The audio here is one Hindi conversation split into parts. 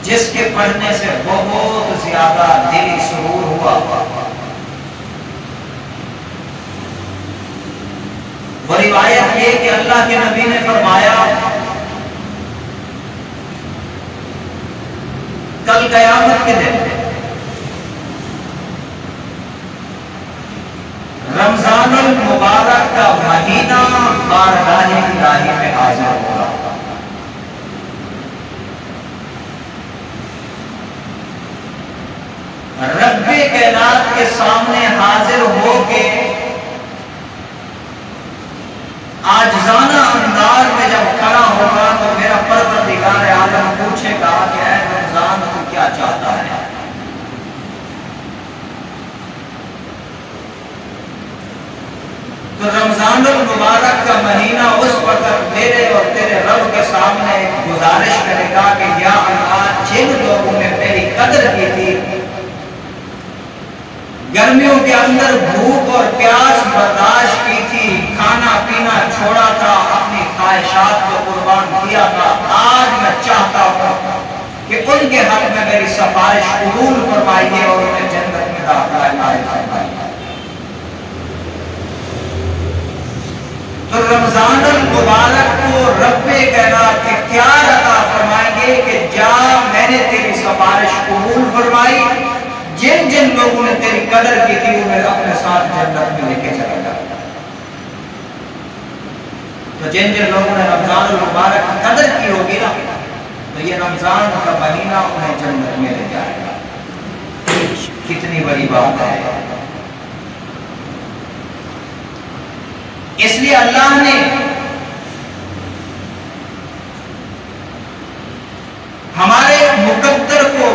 जिसके पढ़ने से बहुत ज्यादा दिली सुरूर हुआ। वो रिवायत ये कि अल्लाह के नबी ने फरमाया, कल क़यामत के दिन रमजानुल मुबारक का महीना बारगाह इलाही में हाजिर होगा। रब्बे कायनात के सामने हाजिर होके आजिज़ाना अंदाज में जब खड़ा होगा तो मेरा परवरदिगार आलम पूछेगा कि ऐ रमजान तू क्या चाहता है। तो रमजानुल मुबारक का महीना उस वक्त मेरे और तेरे रब के सामने गुजारिश करेगा कि या अल्लाह, जिन लोगों ने मेरी कदर की थी, गर्मियों के अंदर भूख और प्यास बर्दाश्त की थी, खाना पीना छोड़ा था, अपनी ख्वाहिशात को कुर्बान किया था, आज मैं चाहता हूं कि उनके हक में मेरी सिफारिश कबूल फरमाइए और उन्हें जन्नत में दाखिला फरमाइए। तो रमजानुल मुबारक को रब्बे कायनात इख्तियार अता फरमाएंगे कि जा, मैंने तेरी सिफारिश कबूल फरमाई, जिन जिन लोगों ने तेरी कदर की थी उन्हें अपने साथ जन्नत में लेके चलेगा। तो जिन जिन लोगों ने रमजानुल मुबारक की कदर की होगी ना, तो ये रमजान का महीना उन्हें जन्नत में ले जाएगा। कितनी बड़ी बात है। इसलिए अल्लाह ने हमारे मुकद्दर को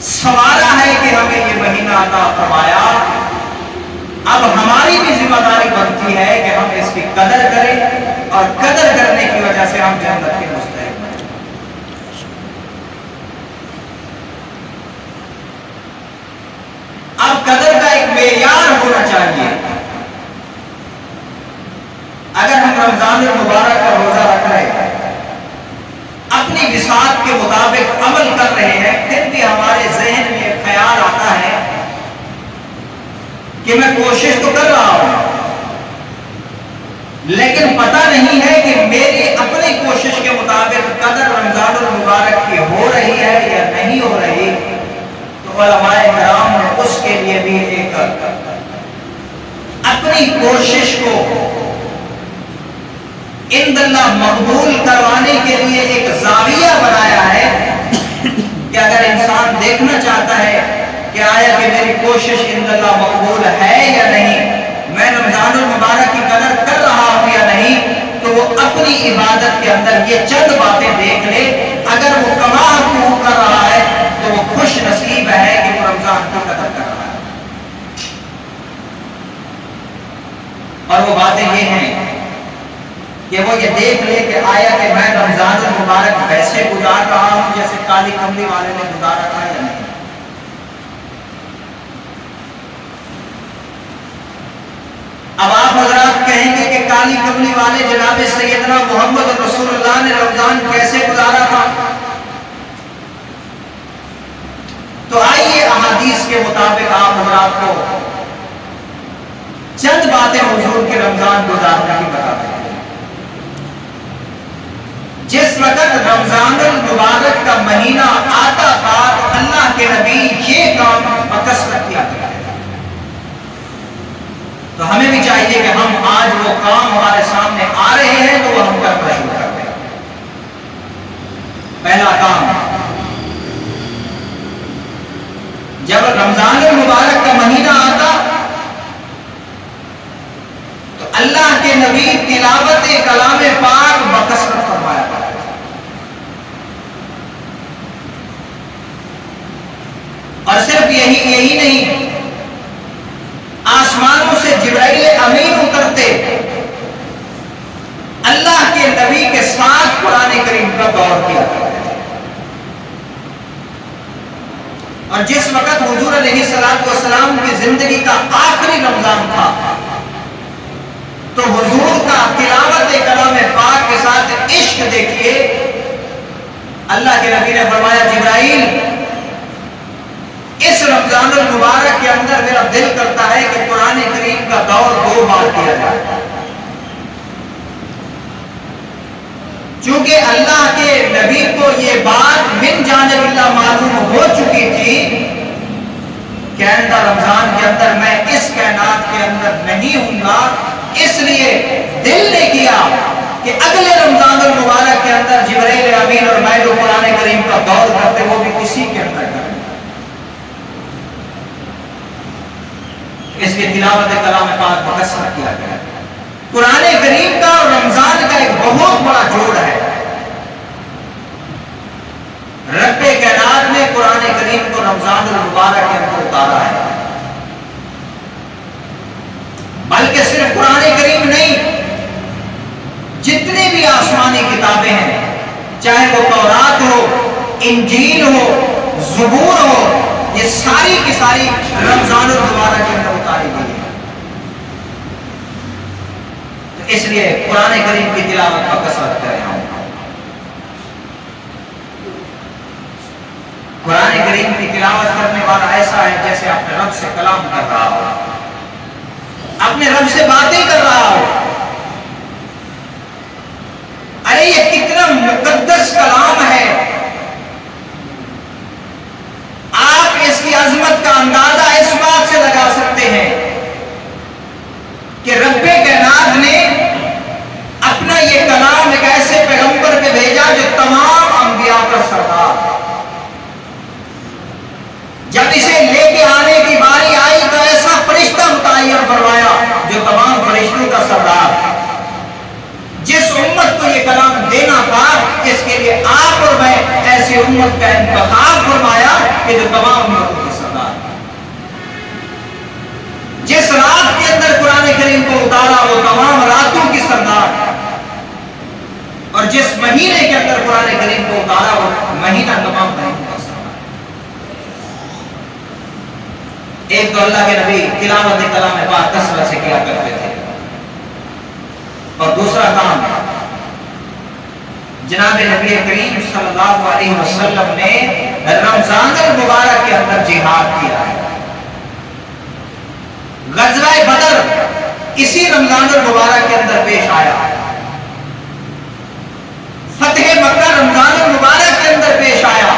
संवारा है कि हमें ये महीना अता फरमाया। अब हमारी भी जिम्मेदारी बनती है कि हम इसकी कदर करें और कदर करने की वजह से हम जन्नत के मुस्तहिक बनें। अब कदर का एक मेयार होना चाहिए। अगर हम रमजानुल मुबारक का रोजा रख रहे हैं, अपनी विसात के मुताबिक अमल कर रहे हैं, फिर भी हमारे जहन में ख्याल आता है कि मैं कोशिश तो कर रहा हूं, लेकिन पता नहीं है कि मेरी अपनी कोशिश के मुताबिक कदर रमजानुल मुबारक की हो रही है या नहीं हो रही। तो उलमाए किराम ने उसके लिए भी एक अपनी कोशिश को इंदल्लाह मकबूल करवाने के लिए एक जाविया बनाया है कि अगर इंसान देखना चाहता है कि आया कि मेरी कोशिश इंदल्लाह मकबूल है या नहीं, मैं रमजानुल मुबारक की कदर कर रहा हूं या नहीं, तो वो अपनी इबादत के अंदर ये चंद बातें देख ले। अगर वो कमाल कर रहा है तो वो खुश नसीब है कि वो रमजान की कदर कर रहा है। और वो बातें ये हैं कि वो ये देख ले कि आया कि मैं रमजानुल मुबारक वैसे गुजार रहा हूं जैसे काली कमली वाले ने गुजारा था या नहीं। अब आप हजरात कहेंगे कि काली कमली वाले जनाब सैयदना मोहम्मद रसूलुल्लाह ने रमजान कैसे गुजारा था। तो आइए अहादीस के मुताबिक आप हजरात को चंद बातें हुजूर के रमजान गुजारने की बताते हैं। जिस वक्त रमजानुल मुबारक का महीना आता था तो अल्लाह के नबी ये काम बकसरत किया करते थे। तो हमें भी चाहिए कि हम आज वो काम हमारे सामने आ रहे हैं तो वो हम करना शुरू करते हैं। पहला काम, जब रमजानुल मुबारक का महीना आता तो अल्लाह के नबी तिलावत कलाम पाक बकसरत फरमाया करते थे। और सिर्फ यही नहीं, आसमानों से जिब्राइल अमीन उतरते, अल्लाह के नबी के साथ कुरान करीम का दौर किया करते थे। और जिस वक्त हुजूर अलैहिस्सलातु वस्सलाम की जिंदगी का आखिरी रमजान था तो हुजूर का तिलावत कलाम पाक के साथ इश्क देखिए अल्लाह के नबी ने फरमाया, जिब्राइल, इस रमजानुल मुबारक के अंदर मेरा दिल करता है कि कुरान करीम का दौर 2 बार किया जाए। चूंकि अल्लाह के नबी को ये बात मिन जानिबिल्लाह मालूम हो चुकी थी कि आइंदा रमजान के अंदर मैं इस कायनात के अंदर नहीं हूंगा, इसलिए दिल ने किया कि अगले रमजानुल मुबारक के अंदर जिब्राइल अमीन और मैं जो कुरान करीम का दौर करते वो भी इसी के अंदर करें। इसलिए तिलावत कलाम पाक बकसरत किया गया। कुरान करीम का और रमजान का एक बहुत बड़ा जोड़ है। रब्बे कायनात ने कुरान करीम को रमजान मुबारक के अंदर उतारा है। बल्कि सिर्फ कुरान करीम नहीं, जितनी भी आसमानी किताबें हैं, चाहे वो तौरात हो, इंजील हो, ज़बूर हो, ये सारी की सारी रमजान मुबारक के अंदर उतारी गई है। तो इसलिए कुरान करीम की तिलावत का कसरत करें। हम कुरान करीम की तिलावत करने वाला ऐसा है जैसे अपने रब से कलाम कर रहा हो, अपने रब से बातें कर रहा हो। अरे ये कितना मुकद्दस कलाम है। आप इसकी अजमत का अंदाजा इस बात से लगा सकते हैं कि रब्बे कायनात ने अपना ये कलाम एक ऐसे पैगंबर पे भेजा जो तमाम अंबिया का सरदार। जब इसे लेके आने की बारी आई तो ऐसा फरिश्ता मुतय्यर फरमाया जो तमाम फरिश्तों का सरदार। जिस उम्मत को ये कलाम देना था, इसके लिए आप और मैं ऐसी उम्मत का इंतखाब फरमाया कि जो तमाम उम्मतों के सरदार। जिस रात के अंदर कुरान करीम को उतारा वो तमाम रातों की सरदार, और जिस महीने के अंदर कुरान करीम को उतारा वो महीना तमाम महीनों का सरदार। एक तो अल्लाह के नबी तिलावत कलाम पाक कसरत से किया करते थे, और दूसरा काम जनाब नबी करीम सल्लल्लाहु अलैहि वसल्लम ने रमजान मुबारक के अंदर जिहाद किया है। ग़ज़वा बदर इसी रमजान मुबारक के अंदर पेश आया। फतह मक्का रमजान मुबारक के अंदर पेश आया।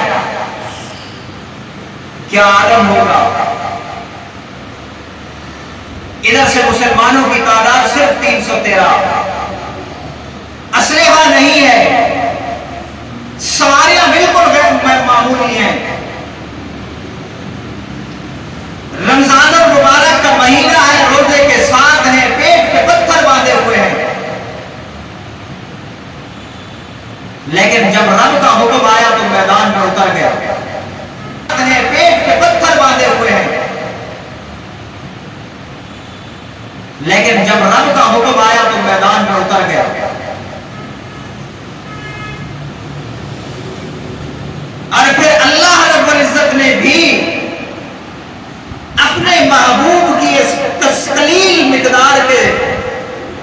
क्या आलम होगा। इधर से मुसलमानों की तादाद सिर्फ 313, असलहा नहीं है, सवारियां बिल्कुल मामूली हैं। रमजान मुबारक का महीना है, रोजे के साथ है, पेट पे पत्थर बांधे हुए हैं। लेकिन जब रब का हुक्म आया तो मैदान में उतर गया। पेट पे पत्थर बांधे हुए हैं, लेकिन जब रब का हुक्म आया तो मैदान में उतर गया। और फिर अल्लाह रब्बुल इज्जत ने भी अपने महबूब की इस तस्कलील मिकदार के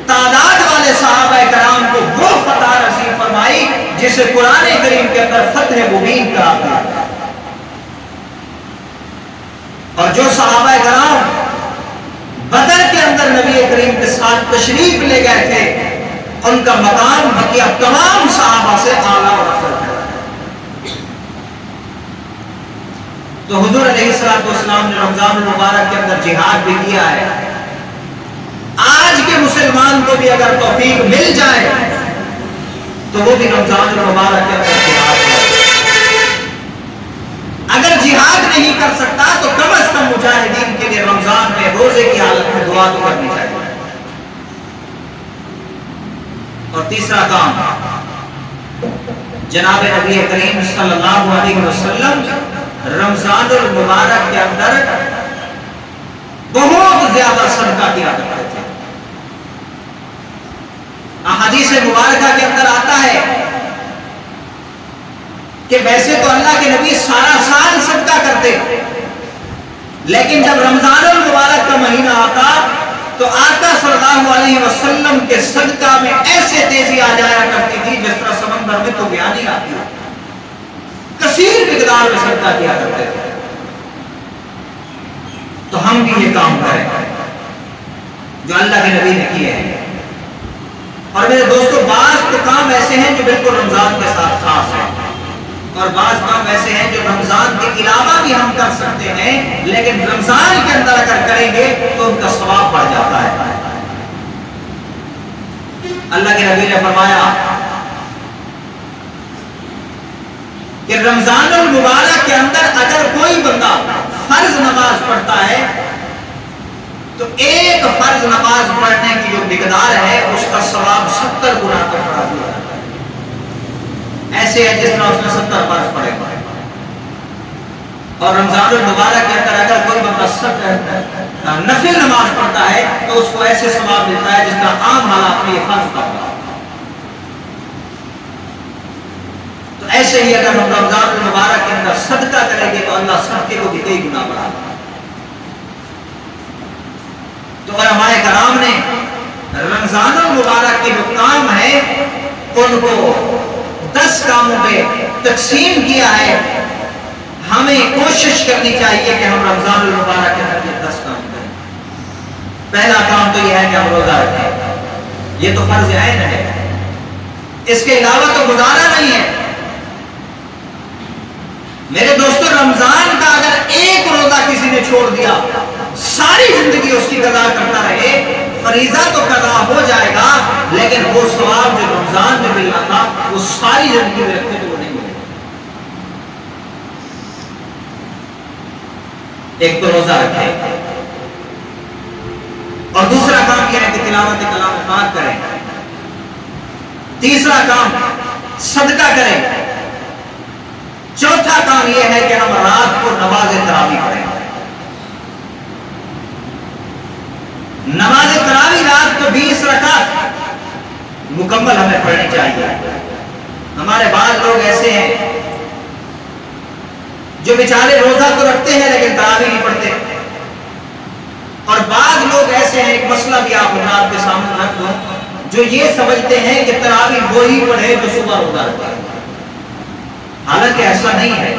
तादाद वाले सहाबा कराम को वो फतह नसीब फरमाई जिसे कुरान करीम के अंदर फतह मुबीन कहा गया। और जो सहाबा कराम बदर के अंदर नबी करीम के साथ तशरीफ ले गए थे, उनका मकाम बकिया तमाम सहाबा से आला और अफजल है। तो हुजूर अलैहिस्सलाम ने रमजान मुबारक के अंदर जिहाद भी किया है। आज के मुसलमान को भी अगर तौफीक मिल जाए तो वो भी रमजान मुबारक के अंदर जिहाद करे। अगर जिहाद नहीं कर सकता तो कम अज कम मुजाहिदीन के लिए रमजान में रोजे की हालत में दुआ तो करनी चाहिए। और तीसरा काम, जनाब नबी करीम सल्लल्लाहु अलैहि वसल्लम रमजान मुबारक के अंदर बहुत ज्यादा सदका किया करते थे। हदीस मुबारका के अंदर आता है कि वैसे तो अल्लाह के नबी सारा साल सदका करते, लेकिन जब रमजान मुबारक का महीना आता तो आका सल्लल्लाहु अलैहि वसल्लम के सदका में ऐसे तेजी आ जाया करती थी जिस तरह समंदर में तो बयानी आती है। कसीर मिकदार में सदका किया करते थे। तो हम भी ये काम करें जो अल्लाह के नबी ने किए हैं। और मेरे दोस्तों, बाज तो काम ऐसे हैं जो बिल्कुल रमजान के साथ खास हैं, और बाज काम ऐसे हैं जो रमजान के अलावा भी हम कर सकते हैं, लेकिन रमजान के अंदर अगर करेंगे तो उनका सवाब बढ़ जाता है। अल्लाह के नबी ने फरमाया कि रमजानुल मुबारक के अंदर अगर कोई बंदा फर्ज नमाज पढ़ता है तो एक फर्ज नमाज पढ़ने की जो मिकदार है उसका सवाब 70 गुना तक बढ़ा दिया जाता है। ऐसे है जिस तरह उसने 70 फर्ज पढ़े। और रमजानुल मुबारक के अंदर अगर कोई बंदा नफिल नमाज पढ़ता है तो उसको ऐसे सवाब मिलता है जिस तरह आम हालात में ये फर्ज पढ़ता है। तो ऐसे ही अगर हम रमजानुल मुबारक के अंदर सदका करेंगे तो अल्लाह सदके को भी कई गुना बढ़ा देगा। तो हमारे कराम ने रमजानुल मुबारक के जो काम है उनको 10 कामों पे तकसीम किया है। हमें कोशिश करनी चाहिए कि हम रमजानुल मुबारक के अंदर ये 10 काम करें। पहला काम तो यह है कि हम रोजा रखें, ये तो फर्ज ऐन है, इसके अलावा तो गुजारा नहीं है। मेरे दोस्तों, रमजान का अगर एक रोजा किसी ने छोड़ दिया, सारी जिंदगी उसकी कज़ा करता रहे, फरीजा तो कज़ा हो जाएगा, लेकिन वो सवाब जो रमजान में मिलना था वो सारी जिंदगी में रखते तो वो नहीं मिलेगा। एक तो रोजा रखे, और दूसरा काम यह है कि तिलावत कलाम पाक करें। तीसरा काम सदका करें। चौथा काम यह है कि हम रात को नमाज तरावी पढ़ें। नमाज तरावी रात को 20 रकात मुकम्मल हमें पढ़नी चाहिए। हमारे बाद लोग ऐसे हैं जो बेचारे रोजा तो रखते हैं लेकिन तरावी नहीं पढ़ते, और बाद लोग ऐसे हैं, एक मसला भी आप के सामने रख दो, जो ये समझते हैं कि तरावी वो ही पढ़े जो सुबह रोजा रखता है। हालांकि ऐसा नहीं है।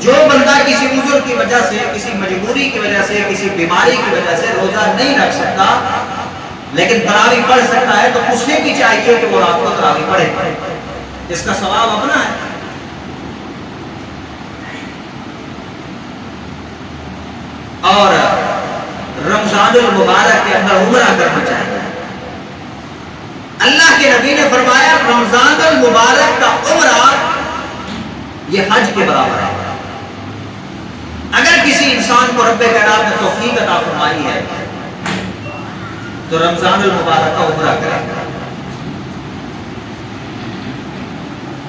जो बंदा किसी उज़्र की वजह से, किसी मजबूरी की वजह से, किसी बीमारी की वजह से रोजा नहीं रख सकता लेकिन तरावी पढ़ सकता है, तो उसे भी चाहिए कि वो रात को तरावी पढ़े, इसका सवाब अपना है। और रमजानुल मुबारक के अंदर उम्रा करना चाहिए। अल्लाह के नबी ने फरमाया रमजानुल मुबारक का उम्रा ये हज के बराबर है। अगर किसी इंसान को रब्बे कायनात ने तौफीक अता फरमाई है तो रमजानुल मुबारक का उम्रा करें।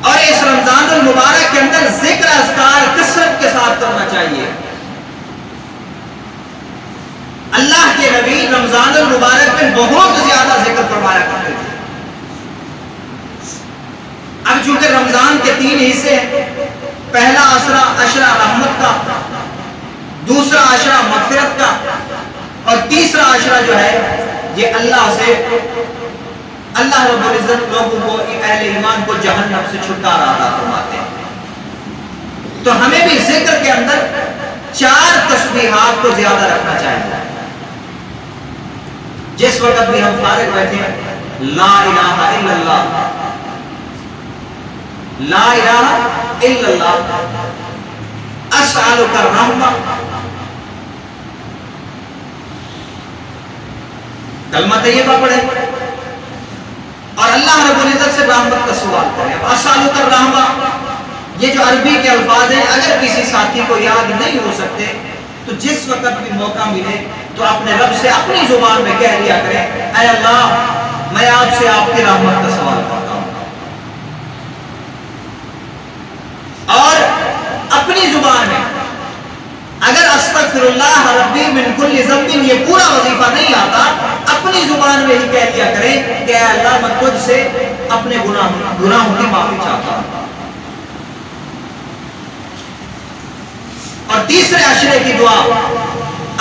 और इस रमजानुल मुबारक के अंदर जिक्र अज़कार कसरत के साथ करना चाहिए। अल्लाह के नबी रमजानुल मुबारक में बहुत ज्यादा जिक्र फरमाया करते थे। अब चूंकि रमजान के 3 हिस्से हैं, पहला अशरा रहमत का, दूसरा अशरा मग़फ़िरत का, और तीसरा अशरा जो है ये अल्लाह से, अल्लाह रब्बुल इज़्ज़त लोगों को, अहले ईमान को जहन्नम से छुटकारा अता फरमाते हैं। तो हमें भी जिक्र के अंदर 4 तस्बीहात को ज्यादा रखना चाहिए। जिस वक्त भी हम फारिग बैठे, ला इलाहा इल्लल्लाह, ला इलाहा इल्लल्लाह, अस्अलुका रहमा, कलमा तैयबा पढ़े और अल्लाह रब्बुल इज़्ज़त से रहमत का सवाल करें। अब अस्अलुका रहमा, ये जो अरबी के अल्फाज हैं, अगर किसी साथी को याद नहीं हो सकते तो जिस वक्त भी मौका मिले तो अपने रब से अपनी जुबान में कह लिया करें, ऐ अल्लाह मैं आपसे आपकी रहमत का सवाल करता हूं। और अपनी जुबान में अगर अस्तगफिरुल्लाह रब्बी मिन कुल्ली ज़ंबिन ये पूरा वजीफा नहीं आता, अपनी जुबान में ही कह दिया करें कि अल्लाह मैं तुझसे अपने गुनाहों की माफी चाहता हूं। और तीसरे अशरे की दुआ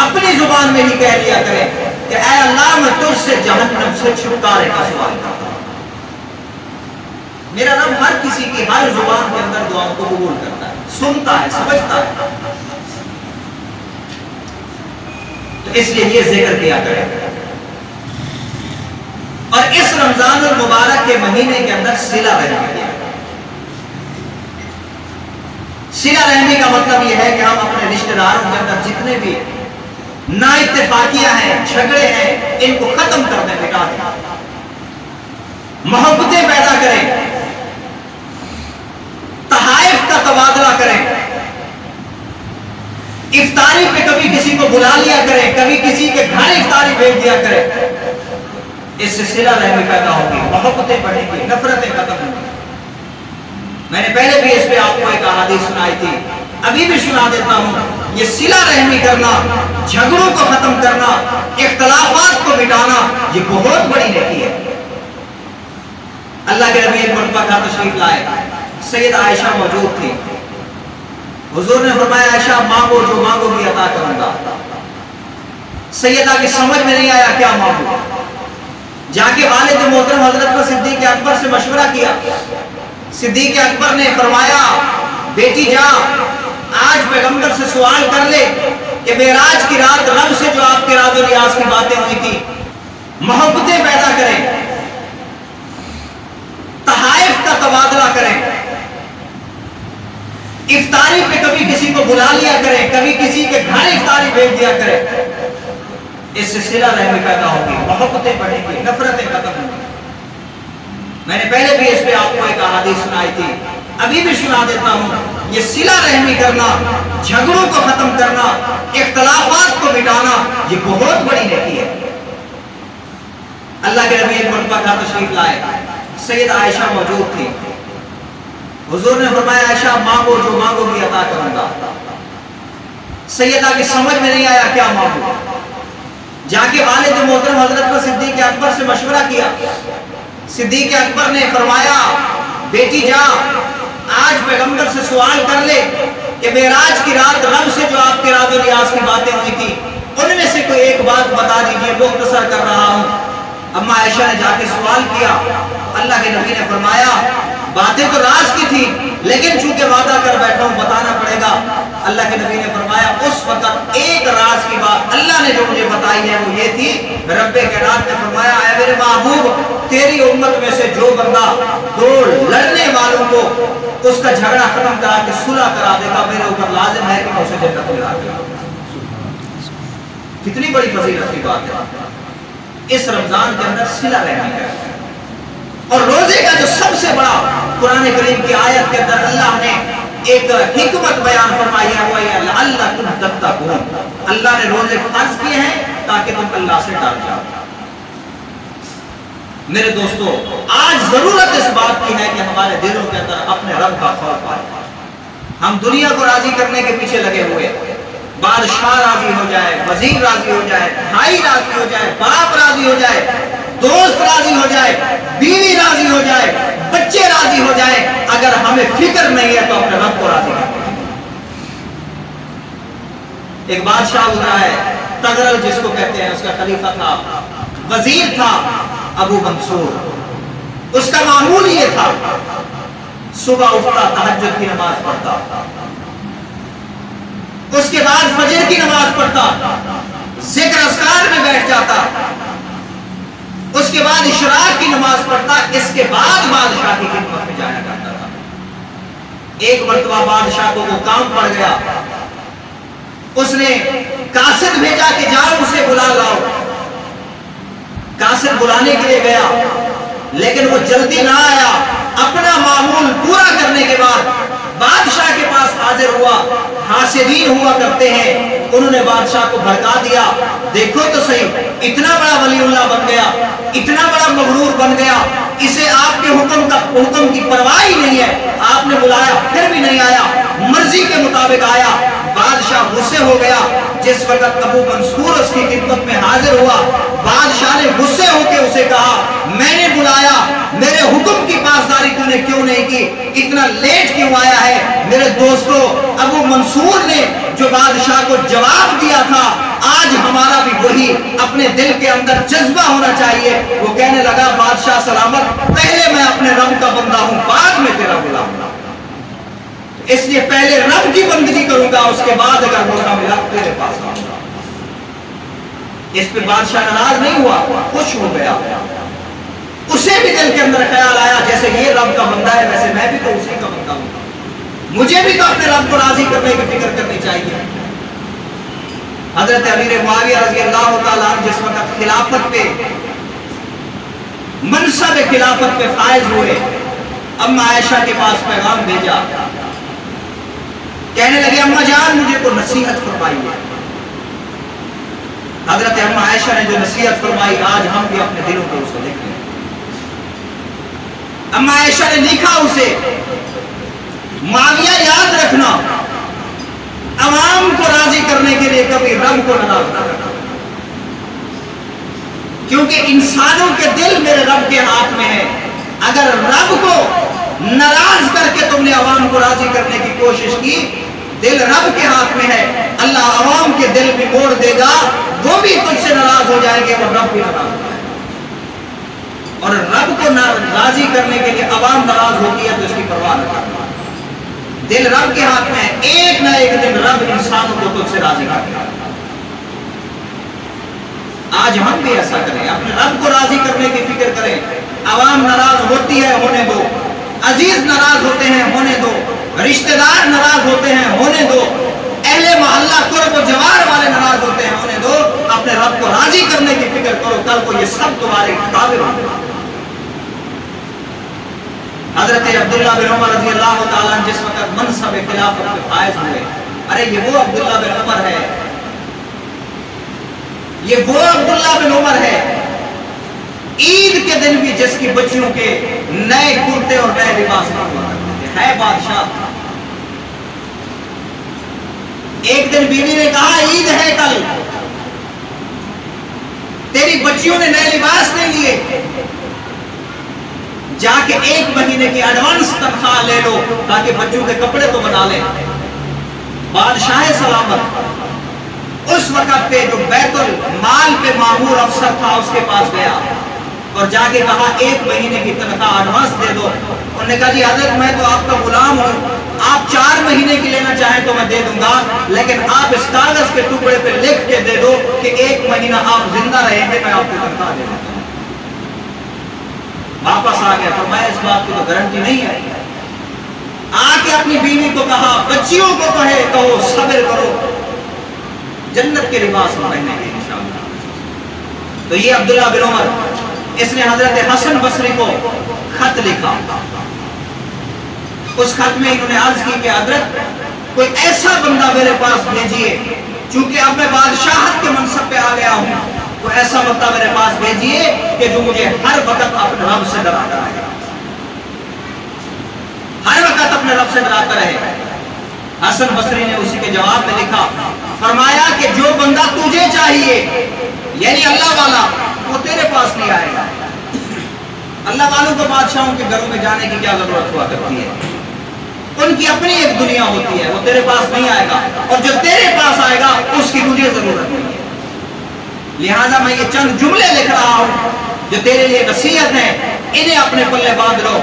अपनी जुबान में ही कह लिया करें कि ऐ अल्लाह मैं तुझसे जहन्नम से छुटकारे का सवाल करता हूं। मेरा रब हर किसी की हर जुबान के अंदर दुआओं को कबूल करता है। सुनता है, समझता है। तो इसलिए ये जिक्र किया करें। और इस रमजान और मुबारक के महीने के अंदर सिला रहमी किया। सिला रहमी का मतलब यह है कि हम अपने रिश्तेदारों के अंदर जितने भी ना इत्तेफाकियां हैं, झगड़े हैं, इनको खत्म कर दें, मिटा दें, मोहब्बतें पैदा करें, तहाइफ का तबादला करें, इफ्तारी पे कभी किसी को बुला लिया करें, कभी किसी के घर इफ्तारी भेज दिया करें। इससे सिला रहमी पैदा होगी, मोहब्बतें बढ़ेंगी, नफरतें खत्म होंगी। मैंने पहले भी इस पे आपको एक अहादीस सुनाई थी, अभी भी सुना देता हूं। ये सिला रहमी करना, झगड़ों को खत्म करना, इख्तलाफात को मिटाना, ये बहुत बड़ी नेकी है। अल्लाह के नबी एक मरतबा का तशरीफ लाए, सैयद आयशा मौजूद थी। हुजूर ने फरमाया, आयशा मांगो, जो मांगोगी अता करूंगा। सैयदा की समझ में नहीं आया क्या मांगो। जाके वालिद मोहतरम हजरत सिद्दीक अकबर से मशवरा किया। सिद्दीक अकबर ने फरमाया, बेटी जा, आज पैगंबर से सवाल कर ले कि मेराज की रात रब से जो आपके राज और रियाज की बातें हुई थी, मोहब्बतें पैदा करें, तहाइफ का तबादला करें, इफ्तारी पे कभी किसी को बुला लिया करें, कभी किसी के घर इफ्तारी भेज दिया करें। इससे सिला रहमी पैदा होगी, मोहब्बतें बढ़ेंगी, नफरतें खत्म होंगी। मैंने पहले भी इस पे आपको एक अहादीस सुनाई थी, अभी भी सुना देता हूं। ये सिला रहमी करना, झगड़ों को खत्म करना, इख्तलाफात को मिटाना, ये बहुत बड़ी नेकी है। अल्लाह के नबी एक मरतबा का तशरीफ लाए, सैयद आयशा मौजूद थी। हुजूर ने फरमाया, आयशा मांगो, जो मांगोगी अता करूंगा। सैयदा की समझ में नहीं आया क्या मांगो। जाके वालिद मोहतरम हजरत सिद्दीक अकबर से मशवरा किया। सिद्दीक अकबर ने फरमाया, बेटी जा, आज पैगंबर से सवाल कर ले कि मेराज की रात रब से जो आपके राज और रियाज की बातें हुई थी, उनमें से कोई एक बात बता दीजिए, मुख्तसर कर रहा हूं। अम्मा आयशा ने जाके सवाल किया, तो अल्लाह के नबी ने फरमाया, बातें तो राज की थी, लेकिन चूंकि वादा कर बैठा हूं, बताना पड़ेगा। अल्लाह के नबी ने फरमाया, उस वक्त एक राज की बात अल्लाह ने जो मुझे बताई है वो ये थी, रब्बे कायनात ने फरमाया, ऐ मेरे महबूब, तेरी उम्मत में से जो बंदा दो लड़ने वालों को उसका झगड़ा खत्म करा के सुलह करा देगा, मेरे ऊपर लाजिम है कि मैं उसे जन्नत में डाल दूंगा। कितनी बड़ी फजीलत की बात है। इस रमजान के अंदर सिला रहमी है। और रोजे का जो सबसे बड़ा कुरान करीम की आयत के अंदर अल्लाह ने एक हिकमत बयान फरमाई है, वो ये अल्लाह तुम तत्तकून, अल्लाह ने रोजे फर्ज किए हैं ताकि तुम अल्लाह से डर जाओ। मेरे दोस्तों, आज जरूरत इस बात की है कि हमारे दिलों के अंदर अपने रब का खौफ आए। हम दुनिया को राजी करने के पीछे लगे हुए, बादशाह राजी हो जाए, वजीर राजी हो जाए, भाई राजी हो जाए, बाप राजी हो जाए, दोस्त राजी हो जाए, बीवी राजी हो जाए, बच्चे राजी हो जाए, अगर हमें फिक्र नहीं है तो अपने रब को राजी करते हैं। एक बादशाह गुजरा है, तगरल जिसको कहते हैं, उसका खलीफा था, वजीर था अबू मंसूर। उसका मामूल ये था, सुबह उठता, तहज्जुद की नमाज पढ़ता, उसके बाद फजर की नमाज पढ़ता, जिक्र अस्कार में बैठ जाता, उसके बाद इशराक की नमाज पढ़ता, इसके बाद बादशाह की खिदमत में जाया करता था। एक मर्तबा बादशाह को वो काम पड़ गया, उसने कासिद भेजा कि जाओ उसे बुला लाओ। कासिद बुलाने के लिए गया, लेकिन वो जल्दी ना आया। अपना मामूल पूरा करने के बाद बादशाह के पास हाजिर हुआ। हासिदीन हुआ करते हैं, उन्होंने बादशाह को भड़का दिया, देखो तो सही, इतना बड़ा वलीउल्लाह बन गया, इतना बड़ा मगरूर बन गया, इसे आपके हुक्म की परवाह ही नहीं है। आपने बुलाया फिर भी नहीं आया, मर्जी के मुताबिक आया। बादशाह गुस्से हो गया। जिस वक्त अबू मंसूर उसकी खिदमत में हाजिर हुआ, बादशाह ने गुस्से होकर उसे कहा, मैंने बुलाया, मेरे हुक्म की पासदारी तूने क्यों नहीं की, इतना लेट क्यों आया है। मेरे दोस्तों, अबू मंसूर ने जो बादशाह को जवाब दिया था, आज हमारा भी वही अपने दिल के अंदर जज्बा होना चाहिए। वो कहने लगा, बादशाह सलामत, पहले मैं अपने रब का बंदा हूं, बाद में तेरा गुलाम। इसलिए पहले रब की बंदगी करूंगा, उसके बाद अगर मौका मिला तेरे पास आऊंगा। इस पे बादशाह नाराज नहीं हुआ, खुश हो गया। उसे भी दिल के अंदर ख्याल आया जैसे ये रब का बंदा है वैसे मैं भी तो उसी का बंदा हूं, मुझे भी तो अपने रब को राजी करने की फिक्र करनी चाहिए। हजरत अमीर मुआविया रज़ी अल्लाह तआला अन्हु जिस वक्त खिलाफत पे मनसब खिलाफत पे फायज हुए, अम्मा आयशा के पास पैगाम भेजा, कहने लगे अम्मा जान मुझे को नसीहत फरमाइए। हजरत अम्मा आयशा ने जो नसीहत फरमाई आज हम भी अपने दिलों को उसको देख लें। अम्मा आयशा ने लिखा उसे, मुआविया याद रखना अवाम को राजी करने के लिए कभी रब को नाराज न करना, क्योंकि इंसानों के दिल मेरे रब के हाथ में है। अगर रब को नाराज करके तुमने अवाम को राजी करने की कोशिश की, दिल रब के हाथ में है, अल्लाह अवाम के दिल भी मोड़ देगा, वो भी तुझसे नाराज हो जाएंगे और रब भी नाराज हो जाएगा। और रब को राजी करने के लिए अवाम नाराज होती है तो इसकी परवाह न करना, दिल रब के हाथ में है। एक ना एक दिन रब इंसानों को तुझसे राजी करेगा। आज हम भी ऐसा करें, अपने रब को राजी करने की फिक्र करें। अवाम नाराज होती है, होने दो। अजीज नाराज होते हैं, होने दो। रिश्तेदार नाराज होते हैं, होने दो। अहले मोहल्ला कुर्ब जवार वाले नाराज होते हैं, होने दो। अपने रब को राजी करने की फिक्र करो, कल को ये सब तुम्हारे काबिल होंगे। हजरत अब्दुल्लाह बिन उमर रज़ी अल्लाह तआला अन्हु जिस वक्त मनसब खिलाफत पे फायज हुए, अरे ये वो अब्दुल्लाह बिन उमर है, ये वो अब्दुल्लाह बिन उमर है ईद के दिन भी जिसकी बच्चियों के नए कुर्ते और नए लिबास ना हुआ करते थे। है बादशाह। एक दिन बीवी ने कहा ईद है कल, तेरी बच्चियों ने नए लिबास नहीं लिए, जाके 1 महीने की एडवांस तनख्वाह ले लो ताकि बच्चों के कपड़े तो बना ले। बादशाह सलामत उस वक्त पे जो बैतुल माल पे मामूर अफसर था उसके पास गया और जाके कहा 1 महीने की तनख्वाह एडवांस दे दो। उन्होंने कहा जी हजरत मैं तो आपका गुलाम हूँ, आप 4 महीने की लेना चाहें तो मैं दे दूंगा, लेकिन आप इस कागज के टुकड़े पे लिख के दे दो कि 1 महीना आप जिंदा रहेंगे, मैं आपको तनख्वाह दे दूंगा। वापस आ गया, फरमाया इस बात की तो गारंटी नहीं है। आके अपनी बीवी को कहा, बच्चियों को कहो सब्र करो, जन्नत के लिबास में पहनेंगे इंशाअल्लाह। तो ये अब्दुल्लाह बिन उमर, इसने हजरत हसन बसरी को खत लिखा। उस खत में इन्होंने अर्ज की कि हजरत कोई ऐसा बंदा मेरे पास भेजिए, चूंकि अब मैं बादशाहत के मनसब पे आ गया हूं, तो ऐसा बंदा मेरे पास भेजिए कि जो मुझे हर वक्त अपने रब से डराता रहे, हर वक्त अपने रब से डराता रहे। हसन बसरी ने उसी के जवाब में लिखा, फरमाया कि जो बंदा तुझे चाहिए यानी अल्लाह वाला, वो तेरे पास नहीं आएगा। अल्लाह वालों को बादशाहों के घरों में जाने की क्या जरूरत हुआ करती है, उनकी अपनी एक दुनिया होती है, वो तेरे पास नहीं आएगा, और जो तेरे पास आएगा उसकी तुझे जरूरत नहीं है। लिहाजा मैं ये चंद जुमले लिख रहा हूं जो तेरे लिए नसीहत है, इन्हें अपने पल्ले बांध लो,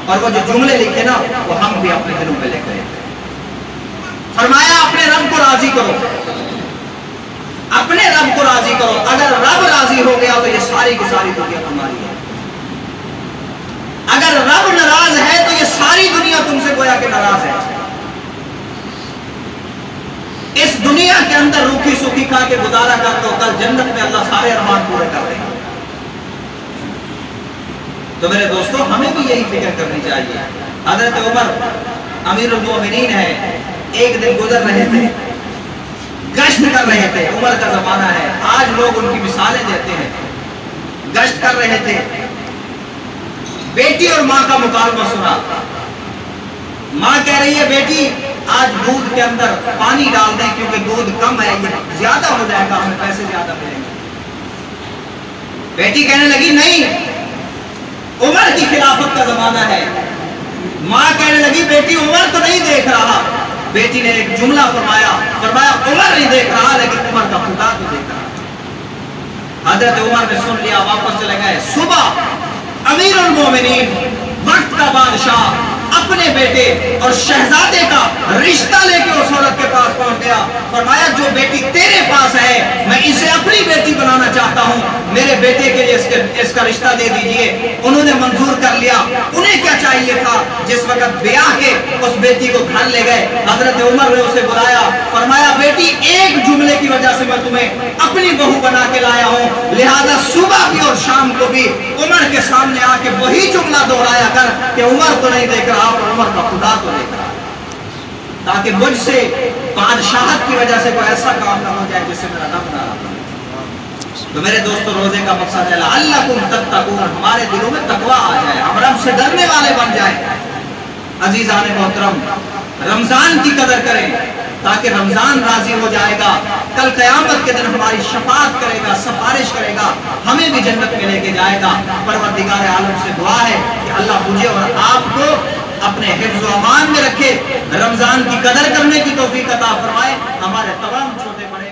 और वो जो जुमले लिखे ना वो हम भी अपने दिलों में लिख रहे हैं। फरमाया अपने रब को राजी करो, अपने रब को राजी करो। अगर रब राजी हो गया तो ये सारी की सारी दुनिया तुम्हारी है। अगर रब नाराज है तो ये सारी दुनिया तुमसे गोया के नाराज है। इस दुनिया के अंदर रूखी सूखी खा के गुजारा कर दो, कल जन्नत में अल्लाह सारे अरमान पूरे कर देगा। तो मेरे दोस्तों हमें भी यही फिक्र करनी चाहिए। हजरत उमर अमीरुल मोमिनीन है, एक दिन गुजर रहे थे, गश्त कर रहे थे, उमर का जमाना है, आज लोग उनकी मिसालें देते हैं। गश्त कर रहे थे, बेटी और माँ का मुकालमा सुना। माँ कह रही है बेटी आज दूध के अंदर पानी डाल दें क्योंकि दूध कम है, ये ज्यादा हो जाएगा, हमें पैसे ज्यादा मिलेंगे। बेटी कहने लगी नहीं, उमर की खिलाफत का जमाना है। माँ कहने लगी बेटी उमर तो नहीं देख रहा। बेटी ने एक जुमला फरमाया, उमर नहीं देख रहा लेकिन उमर का खुदा तो देख रहा। हजरत उमर ने सुन लिया, वापस चले गए। सुबह अमीरुल मोमिनीन, वक्त का बादशाह, अपने बेटे और शहजादे का रिश्ता लेके उस औरत के पास पहुंच गया। फरमाया जो बेटी तेरे पास है मैं इसे अपनी बेटी बनाना चाहता हूँ, मेरे बेटे के लिए इसका रिश्ता दे दीजिए। उन्होंने मंजूर कर लिया। उन्हें क्या चाहिए था, जिस वक्त ब्याह के उस बेटी को घर ले गए, हजरत उमर ने उसे बुलाया, फरमाया बेटी एक जुमले की वजह से मैं तुम्हें अपनी बहू बना के लाया हूँ, लिहाजा सुबह भी और शाम को भी उमर के सामने आके वही जुमला दोहराया कर कि उमर तो नहीं देख रहा पर उमर का खुदा तो देख रहा, ताकि मुझसे बादशाहत की वजह से कोई ऐसा काम ना हो जाए जिससे मेरा रब नाराज हो। तो मेरे दोस्तों रोजे का मकसद है लअल्लकुम तत्तकून, हमारे दिलों में तकवा आ जाए, हम रब से डरने वाले बन जाए। अजीजान मोहतरम, रमजान की कदर करें ताकि रमजान राजी हो जाएगा, कल क़यामत के दिन हमारी शफाअत करेगा, सिफारिश करेगा, हमें भी जन्नत में लेके जाएगा। परवरदिगार आलम से दुआ है कि अल्लाह मुझे और आपको अपने हिफ्ज़ व अमान में रखे, रमजान की कदर करने की तौफीक अता फरमाए। हमारे तमाम छोटे बड़े